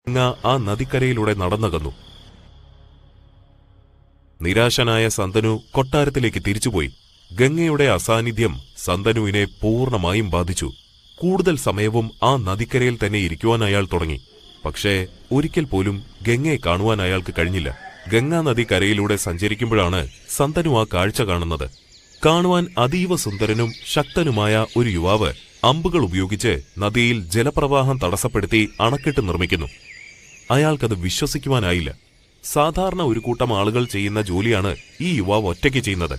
ഗംഗ ആ നദിക്കരയിലൂടെ നടന്നകന്നു. നിരാശനായ സന്തനു കൊട്ടാരത്തിലേക്ക് തിരിച്ചുപോയി. ഗംഗയുടെ അസാന്നിധ്യം സന്തനുവിനെ പൂർണ്ണമായും ബാധിച്ചു. കൂടുതൽ സമയവും ആ നദിക്കരയിൽ തന്നെ ഇരിക്കുവാൻ അയാൾ തുടങ്ങി. പക്ഷേ ഒരിക്കൽ പോലും ഗംഗയെ കാണുവാൻ അയാൾക്ക് കഴിഞ്ഞില്ല. ഗംഗാ നദിക്കരയിലൂടെ സഞ്ചരിക്കുമ്പോഴാണ് സന്തനു ആ കാഴ്ച കാണുന്നത്. കാണുവാൻ അതീവ സുന്ദരനും ശക്തനുമായ ഒരു യുവാവ് അമ്പുകൾ ഉപയോഗിച്ച് നദിയിൽ ജലപ്രവാഹം തടസ്സപ്പെടുത്തി അണക്കെട്ട് നിർമ്മിക്കുന്നു. അയാൾക്കത് വിശ്വസിക്കുവാനായില്ല. സാധാരണ ഒരു കൂട്ടം ആളുകൾ ചെയ്യുന്ന ജോലിയാണ് ഈ യുവാവ് ഒറ്റയ്ക്ക് ചെയ്യുന്നത്.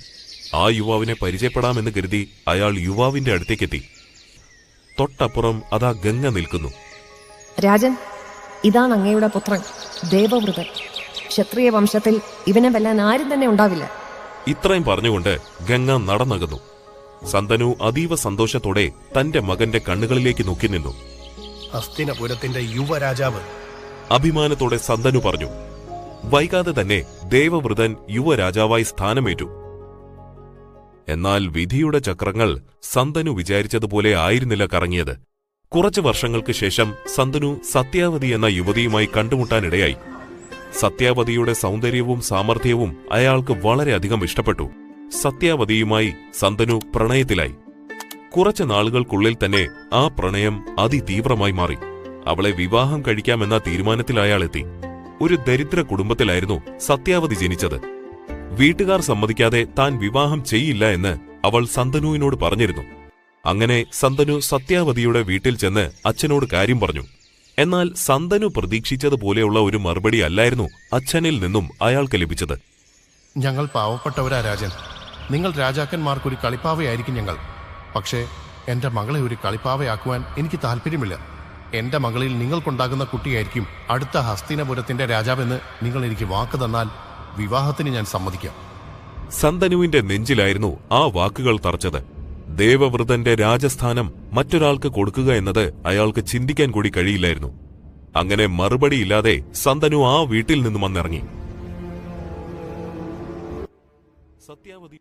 ആ യുവാവിനെ പരിചയപ്പെടാമെന്ന് കരുതി അയാൾ യുവാവിന്റെ അടുത്തേക്കെത്തി. തൊട്ടപ്പുറം അതാ ഗംഗ നിൽക്കുന്നു. രാജൻ, ഇതാണ് അങ്ങയുടെ പുത്രൻ ദേവവ്രതൻ. ക്ഷത്രിയ വംശത്തിൽ ഇവനെ വെല്ലാൻ ആരും തന്നെ ഉണ്ടാവില്ല. ഇത്രയും പറഞ്ഞുകൊണ്ട് ഗംഗ നടന്നകന്നു. സന്തനു അതീവ സന്തോഷത്തോടെ തന്റെ മകന്റെ കണ്ണുകളിലേക്ക് നോക്കി നിന്നു. ഹസ്തിനപുരത്തിന്റെ യുവരാജാവ്, അഭിമാനത്തോടെ സന്തനു പറഞ്ഞു. വൈകാതെ തന്നെ ദേവവ്രതൻ യുവരാജാവായി സ്ഥാനമേറ്റു. എന്നാൽ വിധിയുടെ ചക്രങ്ങൾ സന്തനു വിചാരിച്ചതുപോലെ ആയിരുന്നില്ല കറങ്ങിയത്. കുറച്ചു വർഷങ്ങൾക്ക് ശേഷം സന്തനു സത്യാവതി എന്ന യുവതിയുമായി കണ്ടുമുട്ടാനിടയായി. സത്യാവതിയുടെ സൗന്ദര്യവും സാമർഥ്യവും അയാൾക്ക് വളരെയധികം ഇഷ്ടപ്പെട്ടു. സത്യാവതിയുമായി സന്തനു പ്രണയത്തിലായി. കുറച്ചു നാളുകൾക്കുള്ളിൽ തന്നെ ആ പ്രണയം അതിതീവ്രമായി മാറി. അവളെ വിവാഹം കഴിക്കാമെന്ന തീരുമാനത്തിൽ അയാളെത്തി. ഒരു ദരിദ്ര കുടുംബത്തിലായിരുന്നു സത്യാവതി ജനിച്ചത്. വീട്ടുകാർ സമ്മതിക്കാതെ താൻ വിവാഹം ചെയ്യില്ല എന്ന് അവൾ സന്തനുവിനോട് പറഞ്ഞിരുന്നു. അങ്ങനെ സന്തനു സത്യാവതിയുടെ വീട്ടിൽ ചെന്ന് അച്ഛനോട് കാര്യം പറഞ്ഞു. എന്നാൽ സന്തനു പ്രതീക്ഷിച്ചതുപോലെയുള്ള ഒരു മറുപടി അല്ലായിരുന്നു അച്ഛനിൽ നിന്നും അയാൾക്ക് ലഭിച്ചത്. ഞങ്ങൾ പാവപ്പെട്ടവരാ രാജൻ. നിങ്ങൾ രാജാക്കന്മാർക്കൊരു കളിപ്പാവയായിരിക്കും ഞങ്ങൾ. പക്ഷേ എന്റെ മകളെ ഒരു കളിപ്പാവയാക്കുവാൻ എനിക്ക് താല്പര്യമില്ല. എന്റെ മകളിൽ നിങ്ങൾക്കുണ്ടാകുന്ന കുട്ടിയായിരിക്കും അടുത്ത ഹസ്തിനപുരത്തിന്റെ രാജാവെന്ന് നിങ്ങൾ എനിക്ക് വാക്ക് തന്നാൽ വിവാഹത്തിന് ഞാൻ സമ്മതിക്കാം. സന്തനുവിന്റെ നെഞ്ചിലായിരുന്നു ആ വാക്കുകൾ തറച്ചത്. ദേവവ്രതന്റെ രാജസ്ഥാനം മറ്റൊരാൾക്ക് കൊടുക്കുക എന്നത് അയാൾക്ക് ചിന്തിക്കാൻ കൂടി കഴിയില്ലായിരുന്നു. അങ്ങനെ മറുപടിയില്ലാതെ സന്തനു ആ വീട്ടിൽ നിന്നും വന്നിറങ്ങി. സത്യാവതി